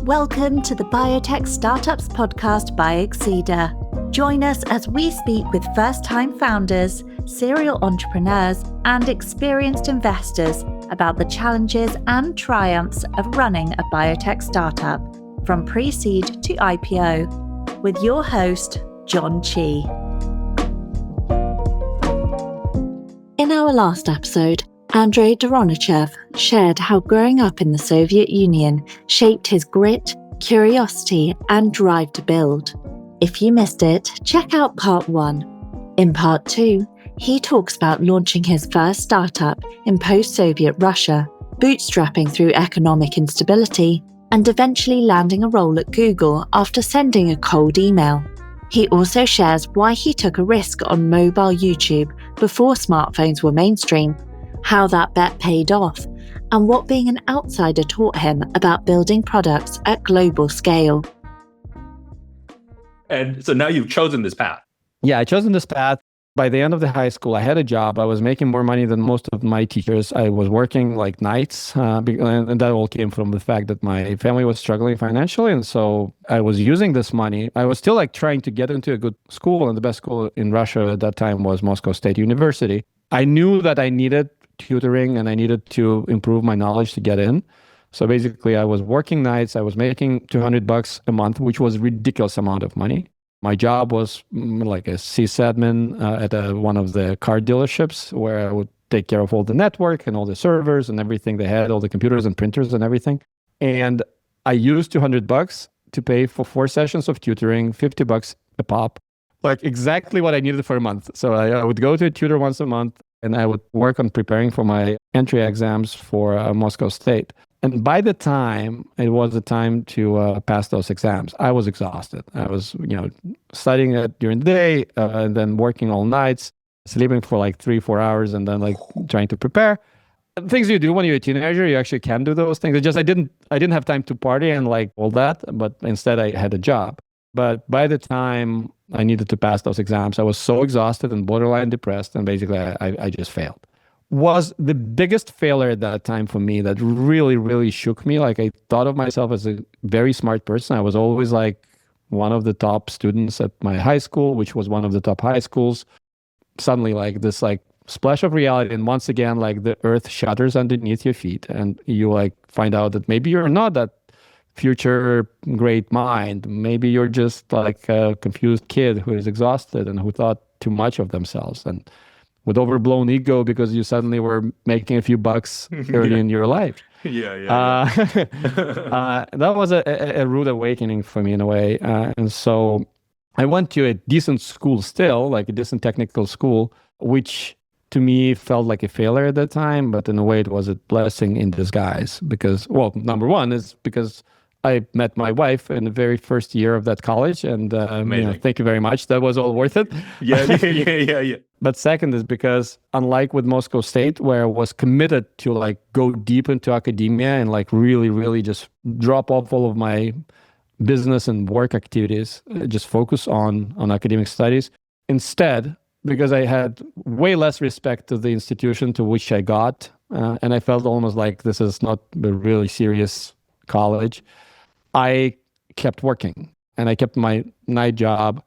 Welcome to the Biotech Startups podcast by Exceeder. Join us as we speak with first-time founders, serial entrepreneurs, and experienced investors about the challenges and triumphs of running a biotech startup, from pre-seed to IPO, with your host, John Chi. In our last episode, Andrey Doronichev shared how growing up in the Soviet Union shaped his grit, curiosity, and drive to build. If you missed it, check out part 1. In part 2, he talks about launching his first startup in post-Soviet Russia, bootstrapping through economic instability, and eventually landing a role at Google after sending a cold email. He also shares why he took a risk on mobile YouTube before smartphones were mainstream, how that bet paid off, and what being an outsider taught him about building products at global scale. And so now you've chosen this path. Yeah, I chosen this path. By the end of the high school, I had a job. I was making more money than most of my teachers. I was working like nights, and that all came from the fact that my family was struggling financially. And so I was using this money. I was still like trying to get into a good school, and the best school in Russia at that time was Moscow State University. I knew that I needed tutoring and I needed to improve my knowledge to get in. So basically, I was working nights. I was making $200 a month, which was a ridiculous amount of money. My job was like a sysadmin at one of the car dealerships, where I would take care of all the network and all the servers and everything they had, all the computers and printers and everything. And I used $200 to pay for 4 sessions of tutoring, $50 a pop, like exactly what I needed for a month. So I would go to a tutor once a month, and I would work on preparing for my entry exams for Moscow State. And by the time it was the time to pass those exams, I was exhausted. I was, studying it during the day and then working all nights, sleeping for like 3-4 hours, and then like trying to prepare. Things you do when you're a teenager, you actually can do those things. I didn't have time to party and like all that, but instead I had a job. But by the time I needed to pass those exams, I was so exhausted and borderline depressed, and basically I just failed. Was the biggest failure at that time for me that really, really shook me. Like, I thought of myself as a very smart person. I was always like one of the top students at my high school, which was one of the top high schools. Suddenly, like this like splash of reality, and once again, like the earth shatters underneath your feet, and you like find out that maybe you're not that future great mind. Maybe you're just like a confused kid who is exhausted and who thought too much of themselves, and with overblown ego because you suddenly were making a few bucks early in your life. That was a rude awakening for me in a way. And so I went to a decent school still, like a decent technical school, which to me felt like a failure at that time, but in a way it was a blessing in disguise because, well, number one is because I met my wife in the very first year of that college, and thank you very much. That was all worth it. Yeah. But second is because, unlike with Moscow State, where I was committed to like go deep into academia and like really, really just drop off all of my business and work activities, just focus on academic studies. Instead, because I had way less respect to the institution to which I got, and I felt almost like this is not a really serious college, I kept working, and I kept my night job,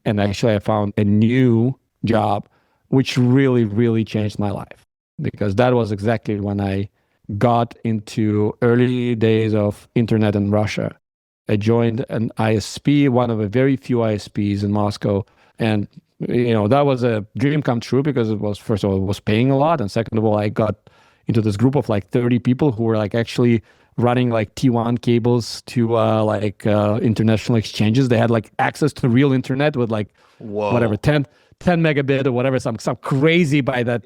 and actually I found a new job, which really, really changed my life, because that was exactly when I got into early days of internet in Russia. I joined an ISP, one of a very few ISPs in Moscow, and that was a dream come true because it was, first of all, it was paying a lot, and second of all, I got into this group of like 30 people who were like actually running like T1 cables to international exchanges. They had like access to real internet with like whatever 10 megabit or whatever, some crazy by that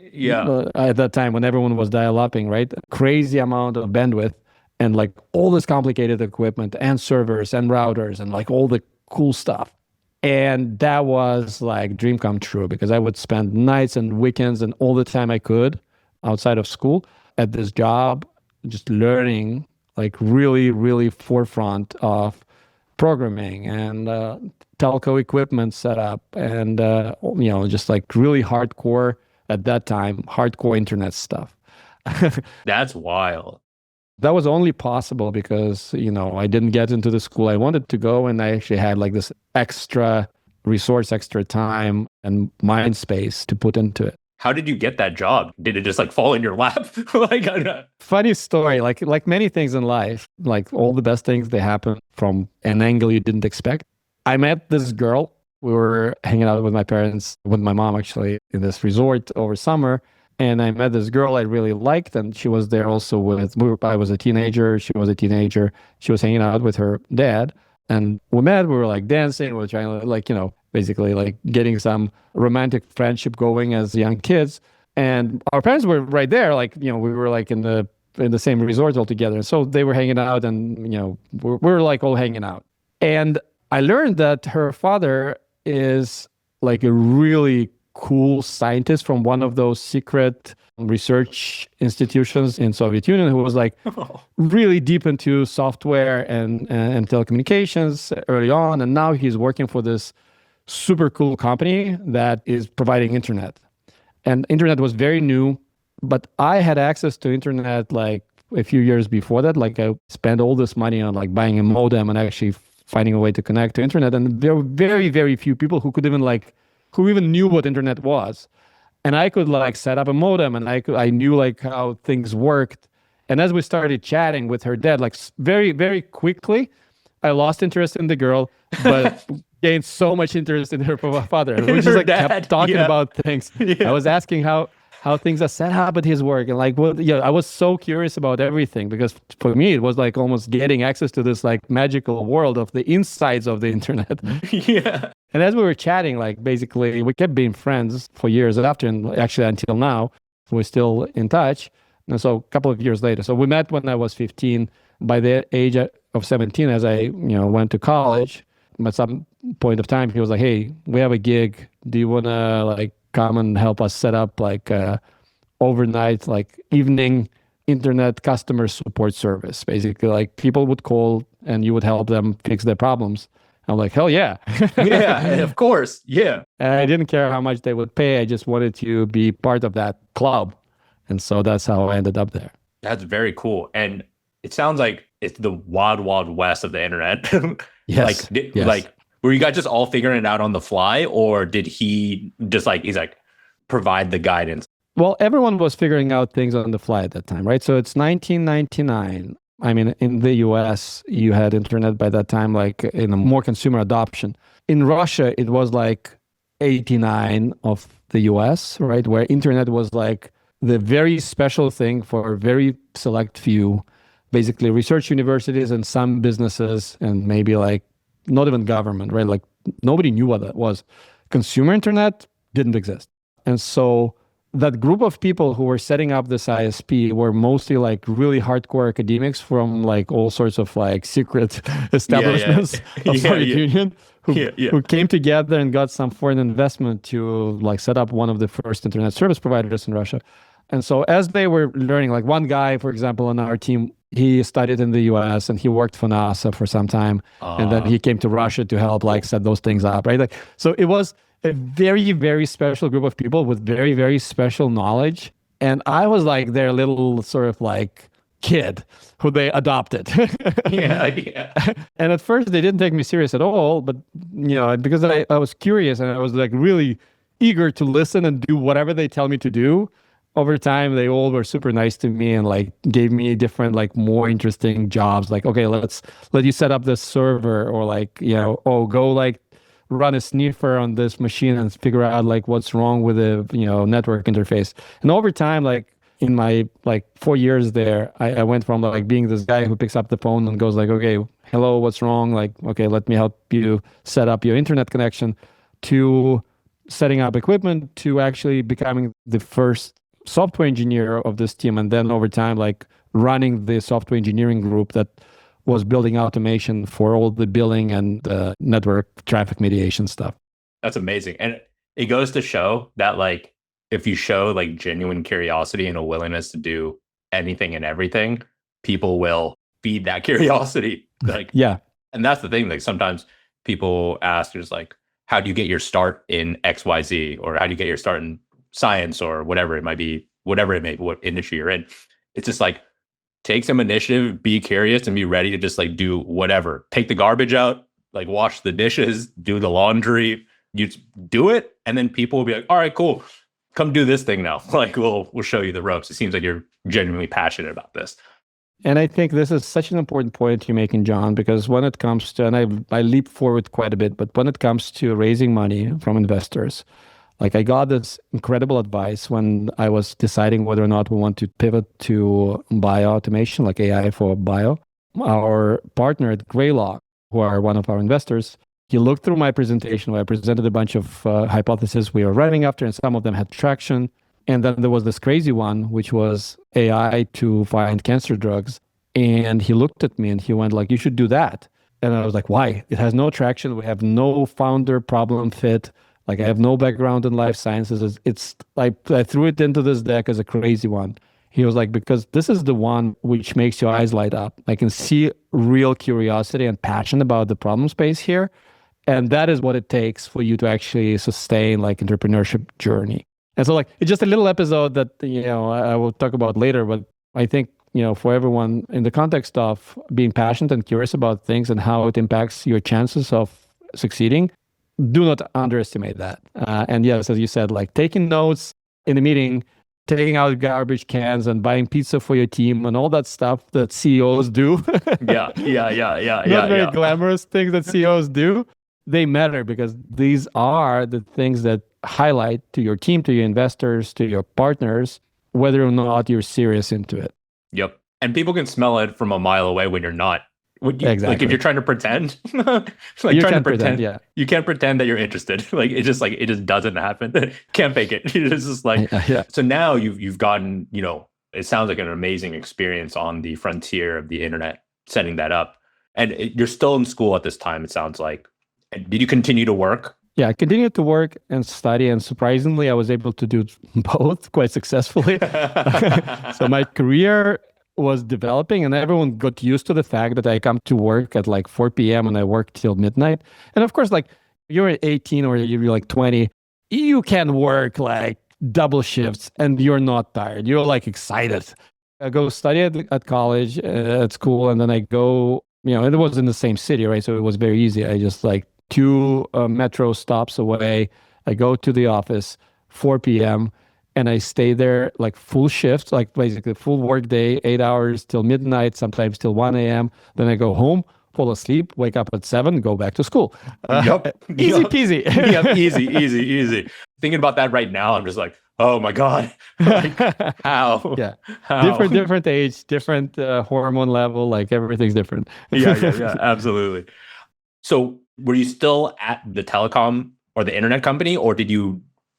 at that time when everyone was dial-upping, right? Crazy amount of bandwidth and like all this complicated equipment and servers and routers and like all the cool stuff. And that was like dream come true because I would spend nights and weekends and all the time I could outside of school at this job, just learning like really, really forefront of programming and telco equipment setup and, just like really hardcore at that time, hardcore internet stuff. That's wild. That was only possible because, I didn't get into the school I wanted to go. And I actually had like this extra resource, extra time and mind space to put into it. How did you get that job? Did it just like fall in your lap? Like, funny story, like many things in life, like all the best things, they happen from an angle you didn't expect. I met this girl. We were hanging out with my parents, with my mom actually, in this resort over summer. And I met this girl I really liked, and she was there also I was a teenager, she was a teenager. She was hanging out with her dad. And we met, we were like dancing, we were trying to basically like getting some romantic friendship going as young kids. And our parents were right there, we were like in the same resort all together. So they were hanging out and, we're like all hanging out. And I learned that her father is like a really cool scientist from one of those secret research institutions in Soviet Union who was like really deep into software and telecommunications early on. And now he's working for this super cool company that is providing internet. And internet was very new, but I had access to internet like a few years before that. Like I spent all this money on like buying a modem and actually finding a way to connect to internet. And there were very, very few people who could who even knew what internet was. And I could like set up a modem and I knew like how things worked. And as we started chatting with her dad, like very, very quickly, I lost interest in the girl, but gained so much interest in her father. We just like kept talking about things. Yeah. I was asking how things are set up at his work. And like, I was so curious about everything because for me, it was like almost getting access to this like magical world of the insides of the internet. Yeah. And as we were chatting, like basically we kept being friends for years after, and actually until now, we're still in touch. And so a couple of years later, so we met when I was 15. By the age of 17, as I, went to college, at some point of time, he was like, hey, we have a gig. Do you want to like come and help us set up like overnight, like evening internet customer support service? Basically, like people would call and you would help them fix their problems. I'm like, hell yeah. Yeah, of course. Yeah. And I didn't care how much they would pay. I just wanted to be part of that club. And so that's how I ended up there. That's very cool. And it sounds like it's the wild, wild west of the internet. Yes. Yes. Like, were you guys just all figuring it out on the fly, or did he just he's like, provide the guidance? Well, everyone was figuring out things on the fly at that time, right? So it's 1999. I mean, in the US, you had internet by that time, like in a more consumer adoption. In Russia, it was like 89 of the US, right? Where internet was like the very special thing for a very select few, basically research universities and some businesses and maybe like not even government, right? Like nobody knew what that was. Consumer internet didn't exist. And so that group of people who were setting up this ISP were mostly like really hardcore academics from like all sorts of like secret establishments of Soviet Union who came together and got some foreign investment to like set up one of the first internet service providers in Russia. And so as they were learning, like one guy, for example, on our team, he studied in the US and he worked for NASA for some time. And then he came to Russia to help like set those things up, right? Like, so it was a very, very special group of people with very, very special knowledge. And I was like their little sort of like kid who they adopted. Yeah. And at first they didn't take me serious at all, but because I was curious and I was like really eager to listen and do whatever they tell me to do. Over time, they all were super nice to me and like gave me different, like more interesting jobs. Like, okay, let you set up this server, or like, go like run a sniffer on this machine and figure out like what's wrong with the, network interface. And over time, like in my like 4 years there, I went from like being this guy who picks up the phone and goes like, okay, hello, what's wrong? Like, okay, let me help you set up your internet connection, to setting up equipment, to actually becoming the first software engineer of this team, and then over time like running the software engineering group that was building automation for all the billing and network traffic mediation stuff. That's amazing. And it goes to show that like if you show like genuine curiosity and a willingness to do anything and everything, people will feed that curiosity. Like, yeah. And that's the thing, like sometimes people ask, there's like, how do you get your start in XYZ, or how do you get your start in science, or whatever it may be, what industry you're in? It's just like, take some initiative, be curious, and be ready to just like do whatever. Take the garbage out, like wash the dishes, do the laundry. You do it, and then people will be like, all right, cool. Come do this thing now. Like we'll show you the ropes. It seems like you're genuinely passionate about this. And I think this is such an important point you're making, John, because when it comes to, and I leap forward quite a bit, but when it comes to raising money from investors, like I got this incredible advice when I was deciding whether or not we want to pivot to bioautomation, like AI for bio. Our partner at Greylock, who are one of our investors, he looked through my presentation where I presented a bunch of hypotheses we were running after, and some of them had traction. And then there was this crazy one, which was AI to find cancer drugs. And he looked at me and he went like, you should do that. And I was like, why? It has no traction. We have no founder problem fit. Like I have no background in life sciences. It's like I threw it into this deck as a crazy one. He was like, because this is the one which makes your eyes light up. I can see real curiosity and passion about the problem space here. And that is what it takes for you to actually sustain like entrepreneurship journey. And so like, it's just a little episode that, I will talk about later, but I think, for everyone in the context of being passionate and curious about things and how it impacts your chances of succeeding, do not underestimate that. And yes, as you said, like taking notes in the meeting, taking out garbage cans and buying pizza for your team and all that stuff that CEOs do. Yeah. Not very glamorous things that CEOs do. They matter because these are the things that highlight to your team, to your investors, to your partners, whether or not you're serious into it. Yep. And people can smell it from a mile away when you're not. Exactly. Like if you're trying to pretend, you can't pretend that you're interested. Like it just doesn't happen. Can't fake it. It's just like, So now you've gotten, it sounds like an amazing experience on the frontier of the internet, setting that up. And you're still in school at this time, it sounds like. Did you continue to work? Yeah, I continued to work and study, and surprisingly, I was able to do both quite successfully. So my career was developing, and everyone got used to the fact that I come to work at like 4 p.m. and I work till midnight. And of course, like you're 18 or you're like 20, you can work like double shifts and you're not tired. You're like excited. I go study at college, at school, and then I go, it was in the same city, right? So it was very easy. I just like 2 metro stops away. I go to the office, 4 p.m., and I stay there like full shift, like basically full work day, 8 hours till midnight, sometimes till 1 a.m. Then I go home, fall asleep, wake up at 7, go back to school. Easy peasy. Yep, easy. Thinking about that right now, I'm just like, oh my God. Like, how? Yeah. How? Different age, different hormone level, like everything's different. Yeah, absolutely. So were you still at the telecom or the internet company, or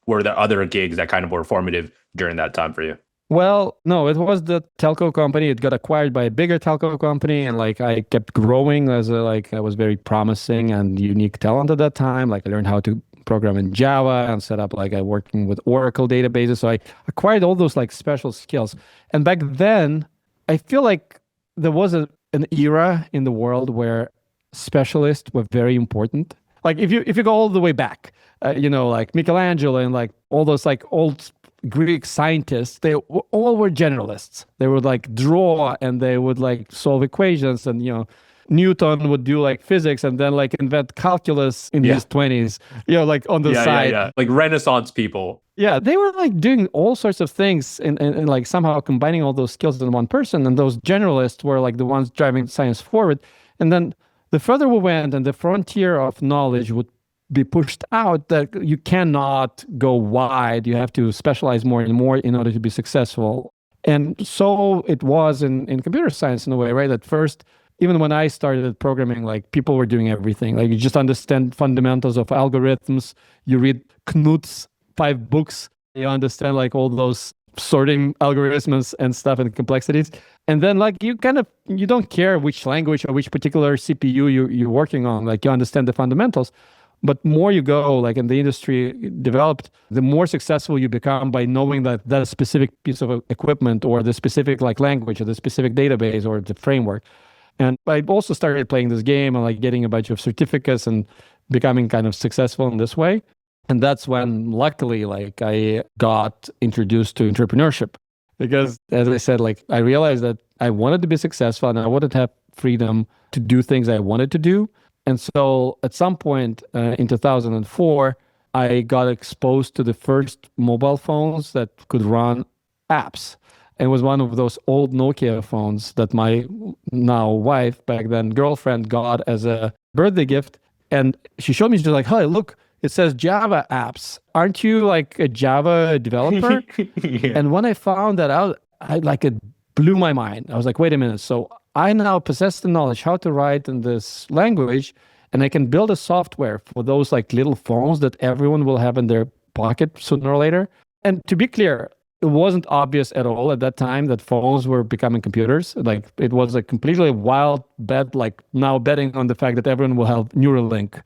were there other gigs that kind of were formative during that time for you? Well, no, it was the telco company. It got acquired by a bigger telco company, and like I kept growing I was very promising and unique talent at that time. Like I learned how to program in Java and set up I working with Oracle databases. So I acquired all those like special skills. And back then, I feel like there was an era in the world where specialists were very important. Like if you go all the way back, like Michelangelo and like all those like old Greek scientists, they all were generalists. They would like draw and they would like solve equations, and Newton would do like physics and then like invent calculus in his 20s, like on the side. Yeah. Like Renaissance people. Yeah, they were like doing all sorts of things and like somehow combining all those skills in one person. And those generalists were like the ones driving science forward. And then the further we went and the frontier of knowledge would be pushed out, that you cannot go wide. You have to specialize more and more in order to be successful. And so it was in computer science in a way, right? At first, even when I started programming, like people were doing everything. Like you just understand fundamentals of algorithms. You read Knut's 5 books. You understand like all those sorting algorithms and stuff and complexities. And then like you don't care which language or which particular CPU you're working on. Like you understand the fundamentals. But more you go, like in the industry developed, the more successful you become by knowing that specific piece of equipment or the specific like language or the specific database or the framework. And I also started playing this game and like getting a bunch of certificates and becoming kind of successful in this way. And that's when luckily like I got introduced to entrepreneurship. because as I said, like I realized that I wanted to be successful and I wanted to have freedom to do things I wanted to do. And so at some point in 2004, I got exposed to the first mobile phones that could run apps. And it was one of those old Nokia phones that my now wife, back then girlfriend, got as a birthday gift. And she showed me, she's like, hey, look, it says Java apps. Aren't you like a Java developer? Yeah. And when I found that out, it blew my mind. I was like, wait a minute. So I now possess the knowledge how to write in this language, and I can build a software for those like little phones that everyone will have in their pocket sooner or later. And to be clear, it wasn't obvious at all at that time that phones were becoming computers. Like it was a completely wild bet, like now betting on the fact that everyone will have Neuralink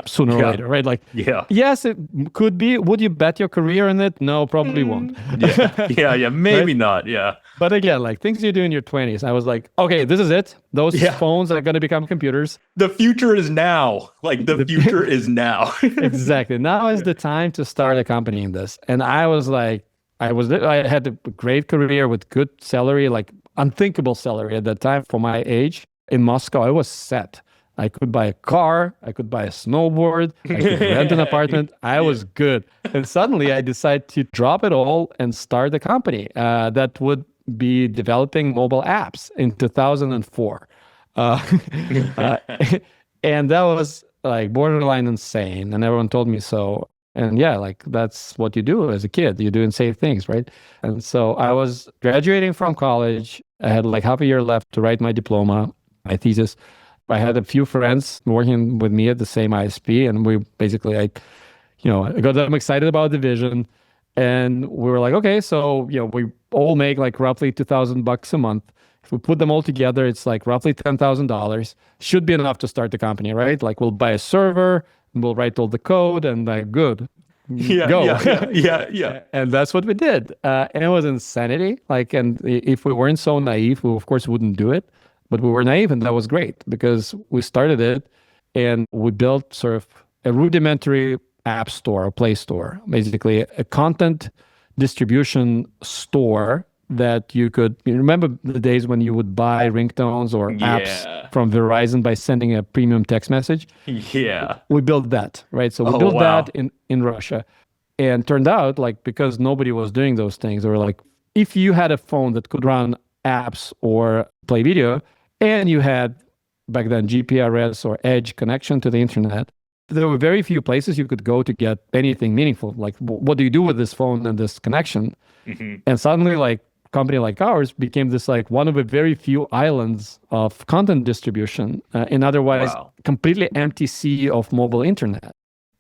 sooner or later, right? Like, yes, it could be. Would you bet your career on it? No, probably won't. Maybe right? not. Yeah. But again, like things you do in your 20s, I was like, okay, this is it. Those phones are going to become computers. The future is now. Like the future is now. Exactly. Now is the time to start a company in this. And I was like, I had a great career with good salary, like unthinkable salary at that time for my age in Moscow. I was set. I could buy a car, I could buy a snowboard, I could rent an apartment. I was good. And suddenly I decided to drop it all and start a company that would be developing mobile apps in 2004. And that was like borderline insane. And everyone told me so. And yeah, like that's what you do as a kid. You do insane things, right? And so I was graduating from college. I had like half a year left to write my diploma, my thesis. I had a few friends working with me at the same ISP, and we basically, I got them excited about the vision, and we were like, okay, so we all make like roughly $2,000 a month. If we put them all together, it's like roughly $10,000. Should be enough to start the company, right? Like we'll buy a server, and we'll write all the code, and like good, go. Yeah. And that's what we did, and it was insanity. Like, and if we weren't so naive, we of course wouldn't do it. But we were naive, and that was great because we started it and we built sort of a rudimentary app store, a Play Store, basically a content distribution store that you remember the days when you would buy ringtones or apps from Verizon by sending a premium text message? Yeah. We built that, right? So we built that in Russia. And turned out, like, because nobody was doing those things, or like, if you had a phone that could run apps or play video, and you had, back then, GPRS or edge connection to the internet, there were very few places you could go to get anything meaningful. Like, what do you do with this phone and this connection? Mm-hmm. And suddenly, like, a company like ours became this, like, one of the very few islands of content distribution in otherwise completely empty sea of mobile internet.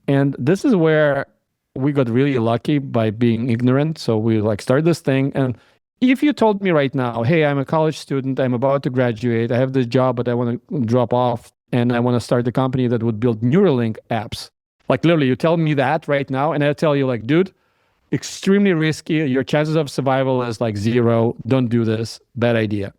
And this is where we got really lucky by being ignorant. So we, like, started this thing, and if you told me right now, hey, I'm a college student, I'm about to graduate, I have this job, but I want to drop off and I want to start a company that would build Neuralink apps. Like literally, you tell me that right now, and I tell you like, dude, extremely risky. Your chances of survival is like 0. Don't do this. Bad idea.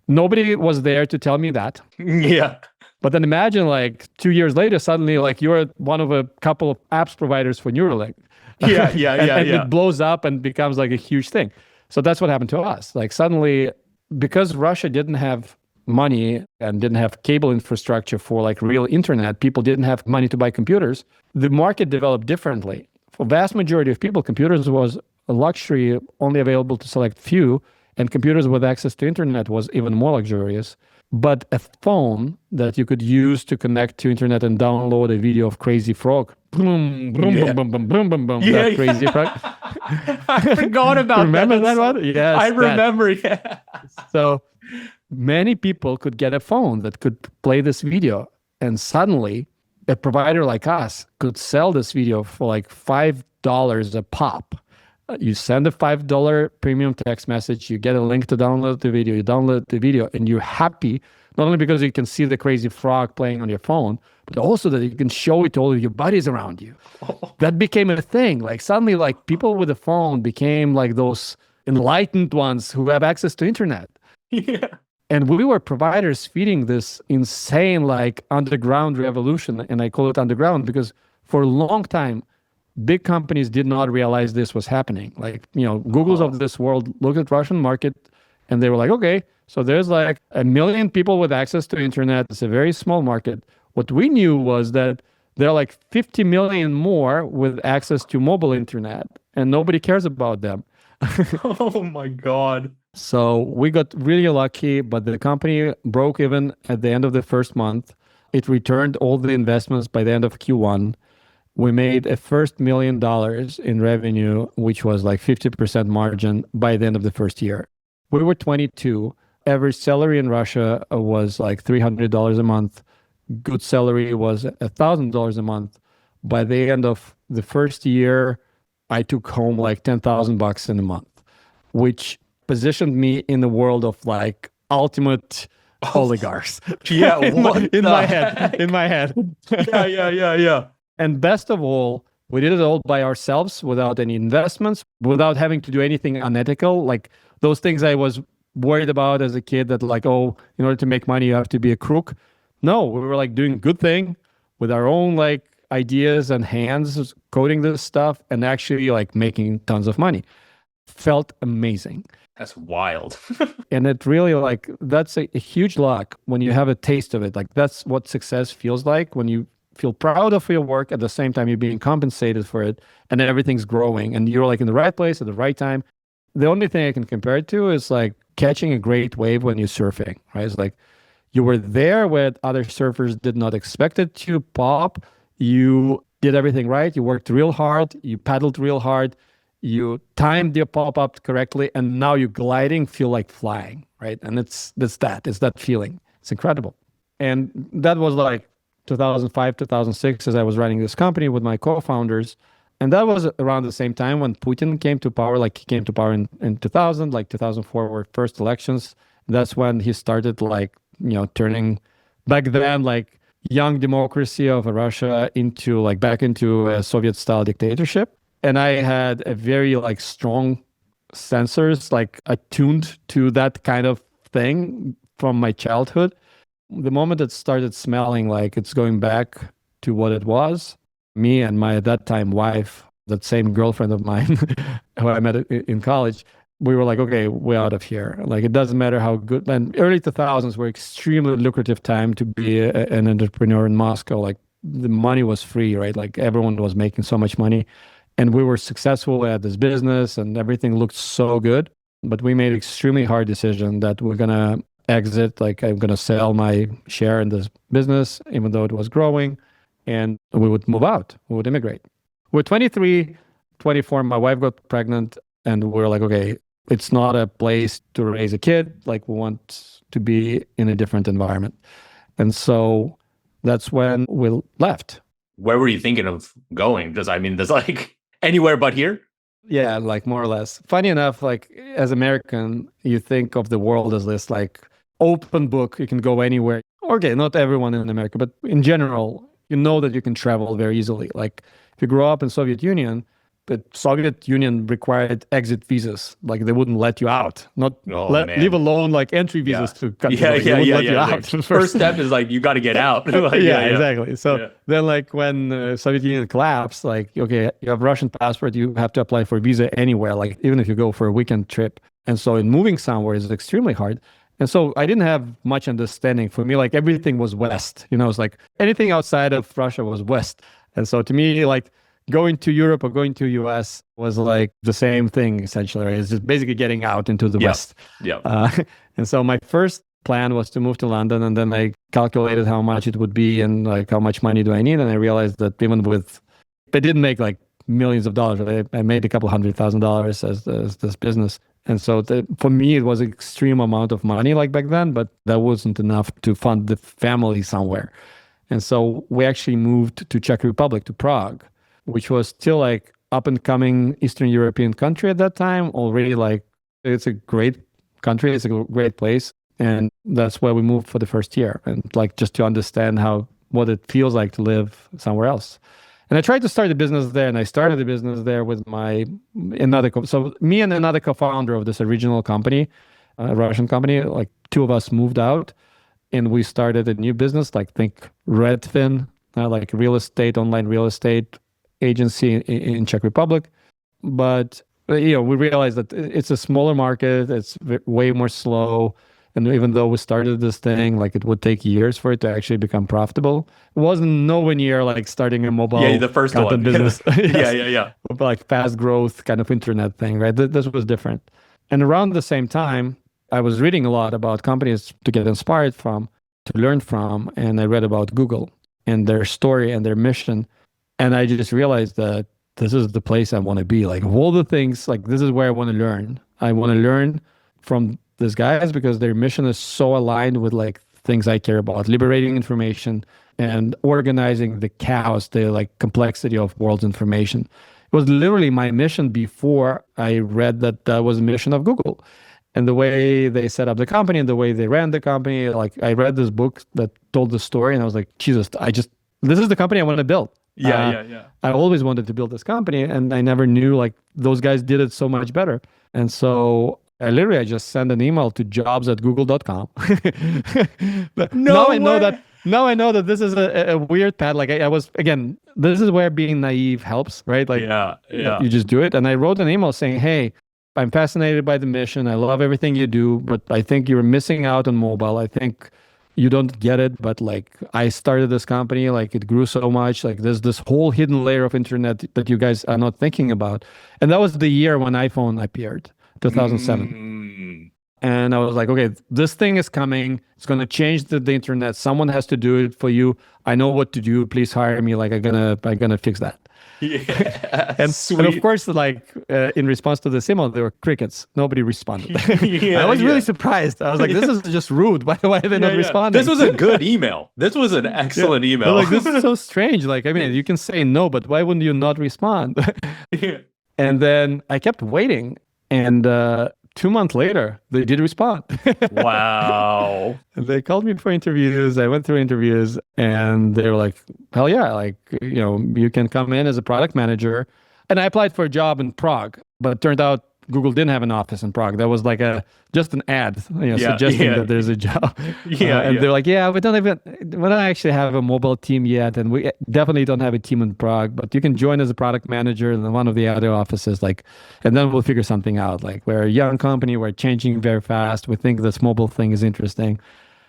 Nobody was there to tell me that. Yeah. But then imagine like 2 years later, suddenly like you're one of a couple of apps providers for Neuralink. Yeah. And it blows up and becomes like a huge thing. So that's what happened to us. Like suddenly, because Russia didn't have money and didn't have cable infrastructure for like real internet, people didn't have money to buy computers. The market developed differently. For vast majority of people, computers was a luxury only available to select few, and computers with access to internet was even more luxurious. But a phone that you could use to connect to internet and download a video of Crazy Frog, boom, boom, boom, boom, boom, boom, boom, boom, that Crazy Frog. I forgot about Remember that one? Yes. I remember, yeah. So many people could get a phone that could play this video, and suddenly a provider like us could sell this video for like $5 a pop. You send a $5 premium text message, you get a link to download the video, you download the video, and you're happy, not only because you can see the Crazy Frog playing on your phone, but also that you can show it to all of your buddies around you. That became a thing. Like suddenly, like people with a phone became like those enlightened ones who have access to internet. Yeah. And we were providers feeding this insane like underground revolution. And I call it underground because for a long time, big companies did not realize this was happening. Like, Googles of this world looked at Russian market and they were like, okay, so there's like 1 million people with access to internet. It's a very small market. What we knew was that there are like 50 million more with access to mobile internet and nobody cares about them. Oh my God. So we got really lucky, but the company broke even at the end of the first month. It returned all the investments by the end of Q1. We made a first $1 million in revenue, which was like 50% margin by the end of the first year. We were 22. Average salary in Russia was like $300 a month. Good salary was $1,000 a month. By the end of the first year, I took home like $10,000 in a month, which positioned me in the world of like ultimate oligarchs. Yeah, in my head. Yeah. And best of all, we did it all by ourselves without any investments, without having to do anything unethical. Like those things I was worried about as a kid that like, oh, in order to make money, you have to be a crook. No, we were like doing good thing with our own like ideas and hands, coding this stuff and actually like making tons of money. Felt amazing. That's wild. And it really like, that's a huge luck when you have a taste of it. Like that's what success feels like when you feel proud of your work at the same time you're being compensated for it and then everything's growing and you're like in the right place at the right time. The only thing I can compare it to is like catching a great wave when you're surfing, right? It's like you were there where other surfers did not expect it to pop. You did everything right. You worked real hard. You paddled real hard. You timed your pop-up correctly. And now you're gliding, feel like flying, right? And it's that feeling. It's incredible. And that was like 2005, 2006, as I was running this company with my co-founders. And that was around the same time when Putin came to power. Like he came to power in 2000, like 2004 were first elections. That's when he started like, turning back then like young democracy of Russia into like back into a Soviet style dictatorship. And I had a very like strong sensors like attuned to that kind of thing from my childhood. The moment it started smelling like it's going back to what it was, me and my at that time wife, that same girlfriend of mine who I met in college, we were like, okay, we're out of here. Like, it doesn't matter how good. And early 2000s were extremely lucrative time to be an entrepreneur in Moscow. Like, the money was free, right? Like, everyone was making so much money. And we were successful at this business and everything looked so good. But we made an extremely hard decision that we're going to exit. Like, I'm going to sell my share in this business, even though it was growing. And we would move out. We would immigrate. We're 23, 24. My wife got pregnant. And we're like, okay, it's not a place to raise a kid. Like, we want to be in a different environment. And so that's when we left. Where were you thinking of going? There's like anywhere but here? Yeah, like more or less. Funny enough, like as American, you think of the world as this like open book. You can go anywhere. Okay, not everyone in America, but in general, you know that you can travel very easily. Like if you grow up in Soviet Union, the Soviet Union required exit visas. Like they wouldn't let you out, leave alone like entry visas to countries. Let you out. First step is like, you got to get out. Like, exactly. So then like when Soviet Union collapsed, like, okay, you have Russian passport, you have to apply for a visa anywhere, like even if you go for a weekend trip. And so in moving somewhere is extremely hard. And so I didn't have much understanding. For me, like everything was West, it's like anything outside of Russia was West. And so to me, like, going to Europe or going to US was like the same thing, essentially. Right? It's just basically getting out into the West. Yeah. And so my first plan was to move to London, and then I calculated how much it would be and like how much money do I need. And I realized that even with, I didn't make like millions of dollars. I made a couple $100,000 as this business. And so for me, it was an extreme amount of money like back then, but that wasn't enough to fund the family somewhere. And so we actually moved to Czech Republic, to Prague, which was still like up and coming Eastern European country at that time. Already like, it's a great country. It's a great place. And that's where we moved for the first year. And like, just to understand what it feels like to live somewhere else. And I tried to start a business there, and I started a business there with so me and another co-founder of this original company, a Russian company, like two of us moved out and we started a new business, like think Redfin, like real estate, online real estate. agency in Czech Republic. But we realized that it's a smaller market. It's way more slow. And even though we started this thing, like it would take years for it to actually become profitable. It wasn't nowhere near like starting a mobile the first content one. business. Yes. Yeah. Like fast growth kind of internet thing, right? This was different. And around the same time, I was reading a lot about companies to get inspired from, to learn from. And I read about Google and their story and their mission. And I just realized that this is the place I want to be. Like of all the things, like this is where I want to learn. I want to learn from these guys because their mission is so aligned with like things I care about, liberating information and organizing the chaos, the like complexity of world's information. It was literally my mission before I read that was the mission of Google. And the way they set up the company and the way they ran the company, like I read this book that told the story and I was like, Jesus, this is the company I want to build. Yeah. I always wanted to build this company and I never knew like those guys did it so much better. And so I just sent an email to jobs@google.com. But now I know that this is a weird path. Like I was, again, this is where being naive helps, right? Like you just do it. And I wrote an email saying, hey, I'm fascinated by the mission. I love everything you do, but I think you're missing out on mobile. I think you don't get it, but like I started this company, like it grew so much, like there's this whole hidden layer of internet that you guys are not thinking about. And that was the year when iPhone appeared, 2007. And I was like, okay, this thing is coming. It's going to change the internet. Someone has to do it for you. I know what to do. Please hire me. Like I'm gonna fix that. Yeah, and sweet. And of course, like in response to this email, there were crickets. Nobody responded. I was really surprised. I was like, this is just rude. Why are they not responding? This was a good email. This was an excellent email. Like, this is so strange. Like, I mean, you can say no, but why wouldn't you not respond? And then I kept waiting. And 2 months later, they did respond. Wow. They called me for interviews. I went through interviews and they were like, hell yeah, like, you can come in as a product manager. And I applied for a job in Prague, but it turned out Google didn't have an office in Prague. That was like just an ad, suggesting that there's a job. They're like, we don't actually have a mobile team yet, and we definitely don't have a team in Prague. But you can join as a product manager in one of the other offices, and then we'll figure something out. Like we're a young company, we're changing very fast. We think this mobile thing is interesting,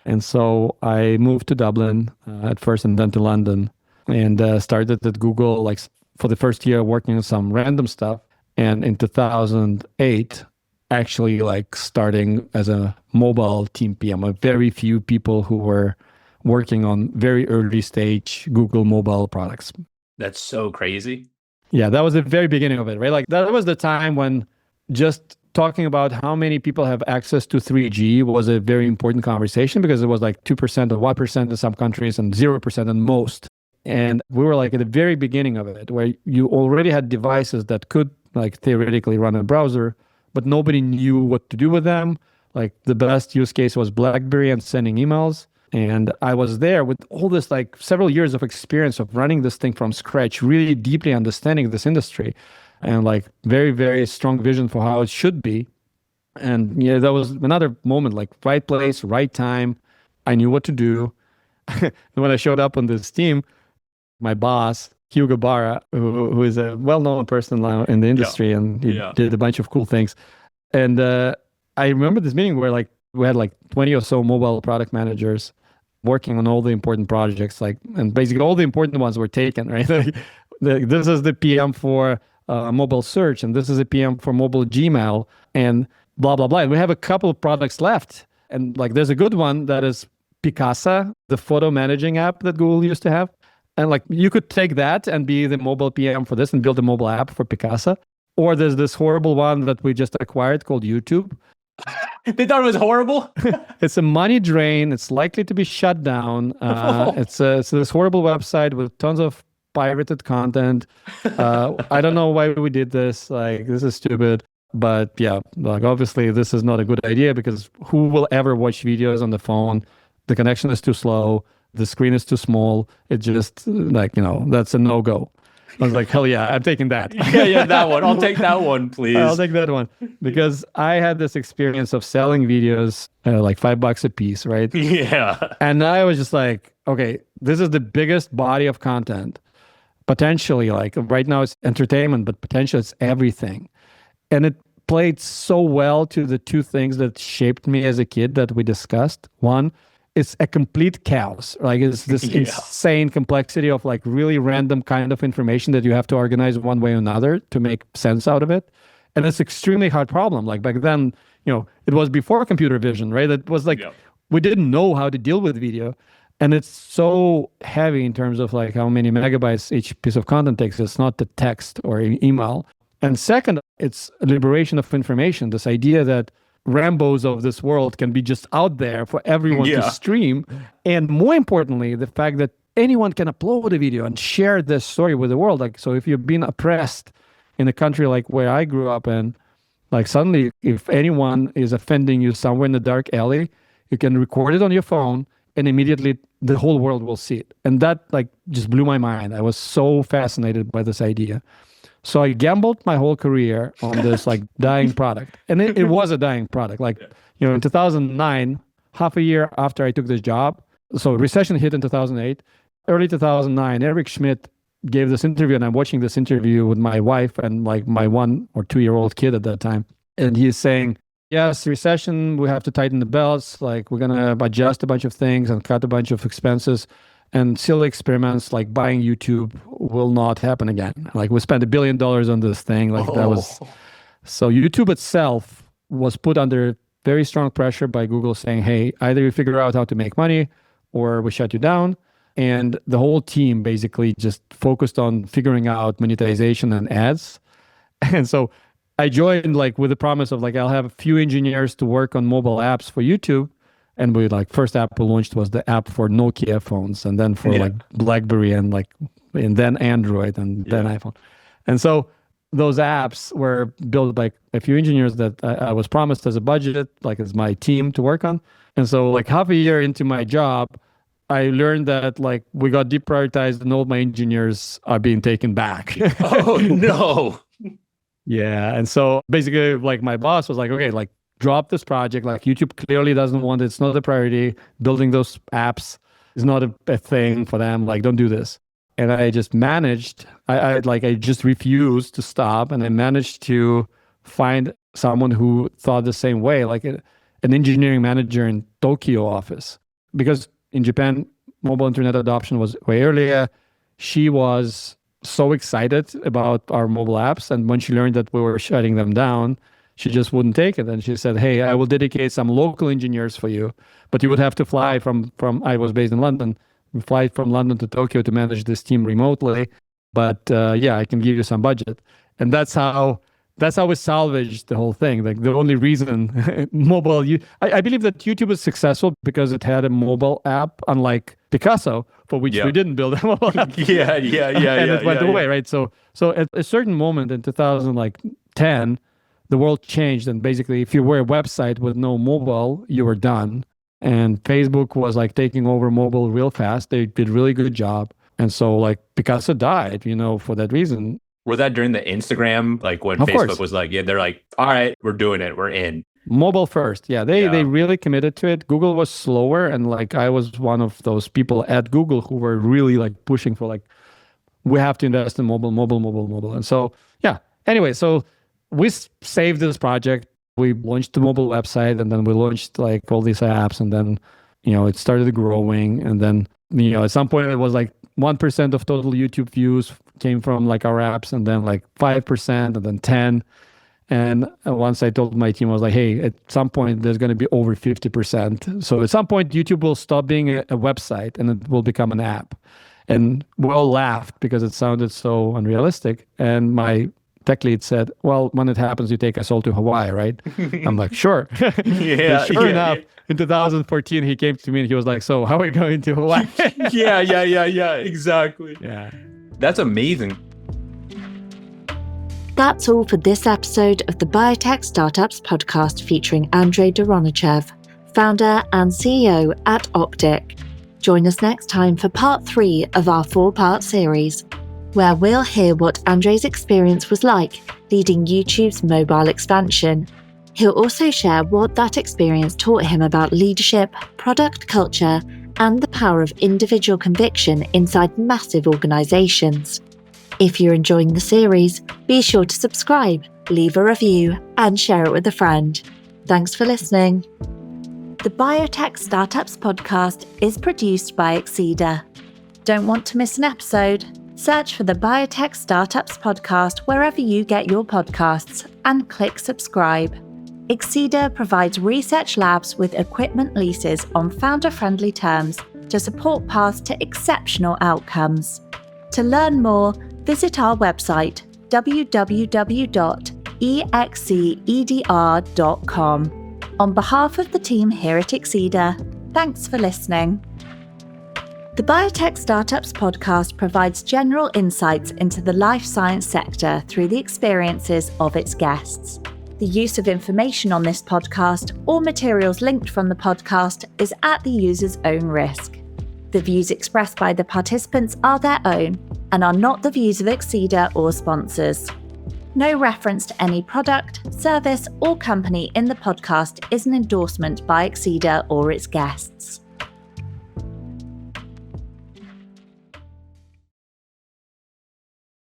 and so I moved to Dublin at first, and then to London, and started at Google like for the first year working on some random stuff. And in 2008, actually like starting as a mobile team PM, a very few people who were working on very early stage Google mobile products. That's so crazy. Yeah, that was the very beginning of it, right? Like that was the time when just talking about how many people have access to 3G was a very important conversation because it was like 2% or 1% in some countries and 0% in most. And we were like at the very beginning of it, where you already had devices that could like theoretically run a browser, but nobody knew what to do with them. Like the best use case was BlackBerry and sending emails. And I was there with all this like several years of experience of running this thing from scratch, really deeply understanding this industry and like very, very strong vision for how it should be. And that was another moment, like right place, right time. I knew what to do. And when I showed up on this team, my boss, Hugo Barra, who is a well-known person now in the industry, and he did a bunch of cool things. And I remember this meeting where like we had like 20 or so mobile product managers working on all the important projects, and basically all the important ones were taken, right? This is the PM for mobile search, and this is a PM for mobile Gmail, and blah, blah, blah. And we have a couple of products left. And like there's a good one that is Picasa, the photo managing app that Google used to have. And like you could take that and be the mobile PM for this and build a mobile app for Picasa. Or there's this horrible one that we just acquired called YouTube. They thought it was horrible? It's a money drain. It's likely to be shut down. It's this horrible website with tons of pirated content. I don't know why we did this. Like, this is stupid. But yeah, like obviously this is not a good idea because who will ever watch videos on the phone? The connection is too slow. The screen is too small. It just that's a no-go. I was like, hell yeah, I'm taking that. yeah, that one. I'll take that one, please. I'll take that one because I had this experience of selling videos like $5 a piece, right? Yeah. And I was just like, okay, this is the biggest body of content. potentially, like right now it's entertainment, but potentially it's everything. And it played so well to the two things that shaped me as a kid that we discussed. One, it's a complete chaos. Like it's this insane complexity of like really random kind of information that you have to organize one way or another to make sense out of it. And it's extremely hard problem. Like back then, it was before computer vision, right? It was like, we didn't know how to deal with video. And it's so heavy in terms of like how many megabytes each piece of content takes. It's not the text or email. And second, it's liberation of information. This idea that Rambos of this world can be just out there for everyone to stream. And more importantly, the fact that anyone can upload a video and share this story with the world. Like, so if you've been oppressed in a country like where I grew up in, like suddenly if anyone is offending you somewhere in the dark alley, you can record it on your phone and immediately the whole world will see it. And that like just blew my mind. I was so fascinated by this idea. So I gambled my whole career on this like dying product. And it was a dying product. Like, in 2009, half a year after I took this job, so recession hit in 2008, early 2009, Eric Schmidt gave this interview, and I'm watching this interview with my wife and like my 1 or 2 year old kid at that time. And he's saying, yes, recession, we have to tighten the belts. Like we're going to adjust a bunch of things and cut a bunch of expenses. And silly experiments like buying YouTube will not happen again. Like we spent $1 billion on this thing. Like that was, so YouTube itself was put under very strong pressure by Google saying, hey, either you figure out how to make money or we shut you down. And the whole team basically just focused on figuring out monetization and ads. And so I joined like with the promise of like, I'll have a few engineers to work on mobile apps for YouTube. And we like first app we launched was the app for Nokia phones, and then for like BlackBerry and then Android and then iPhone. And so those apps were built by a few engineers that I was promised as a budget, like as my team to work on. And so like half a year into my job, I learned that like we got deprioritized and all my engineers are being taken back. Oh no. Yeah. And so basically like my boss was like, okay, like drop this project. Like YouTube clearly doesn't want it. It's not a priority. Building those apps is not a thing for them. Like, don't do this. And I just managed, I just refused to stop. And I managed to find someone who thought the same way, like an engineering manager in Tokyo office. Because in Japan, mobile internet adoption was way earlier. She was so excited about our mobile apps. And when she learned that we were shutting them down, she just wouldn't take it. And she said, hey, I will dedicate some local engineers for you, but you would have to fly from I was based in London, fly from London to Tokyo to manage this team remotely. But I can give you some budget. And that's how we salvaged the whole thing. Like the only reason mobile, I believe that YouTube is successful because it had a mobile app, unlike Picasso, for which we didn't build a mobile app. And it went away, right? So at a certain moment in 2010, the world changed, and basically if you were a website with no mobile, you were done. And Facebook was like taking over mobile real fast. They did a really good job. And so like Picasso died, for that reason. Was that during the Instagram, like when Of Facebook course. was like, they're like, all right, we're doing it. We're in. Mobile first. They really committed to it. Google was slower. And like I was one of those people at Google who were really like pushing for like, we have to invest in mobile. And so, anyway, so we saved this project. We launched the mobile website, and then we launched like all these apps, and then, it started growing. And then, at some point it was like 1% of total YouTube views came from like our apps, and then like 5%, and then 10. And once I told my team, I was like, hey, at some point there's going to be over 50%. So at some point YouTube will stop being a website and it will become an app. And we all laughed because it sounded so unrealistic. And my tech lead said, well, when it happens, you take us all to Hawaii, right? I'm like, sure. Sure enough, in 2014, he came to me and he was like, so how are we going to Hawaii? Exactly. Yeah. That's amazing. That's all for this episode of the Biotech Startups podcast featuring Andrey Doronichev, founder and CEO at OPTIC. Join us next time for part 3 of our 4-part series, where we'll hear what Andrey's experience was like leading YouTube's mobile expansion. He'll also share what that experience taught him about leadership, product culture, and the power of individual conviction inside massive organizations. If you're enjoying the series, be sure to subscribe, leave a review, and share it with a friend. Thanks for listening. The Biotech Startups podcast is produced by Exceeder. Don't want to miss an episode? Search for the Biotech Startups podcast wherever you get your podcasts and click subscribe. Exceeder provides research labs with equipment leases on founder-friendly terms to support paths to exceptional outcomes. To learn more, visit our website www.exceeder.com. On behalf of the team here at Exceeder, thanks for listening. The Biotech Startups podcast provides general insights into the life science sector through the experiences of its guests. The use of information on this podcast or materials linked from the podcast is at the user's own risk. The views expressed by the participants are their own and are not the views of Exceeder or sponsors. No reference to any product, service, or company in the podcast is an endorsement by Exceeder or its guests.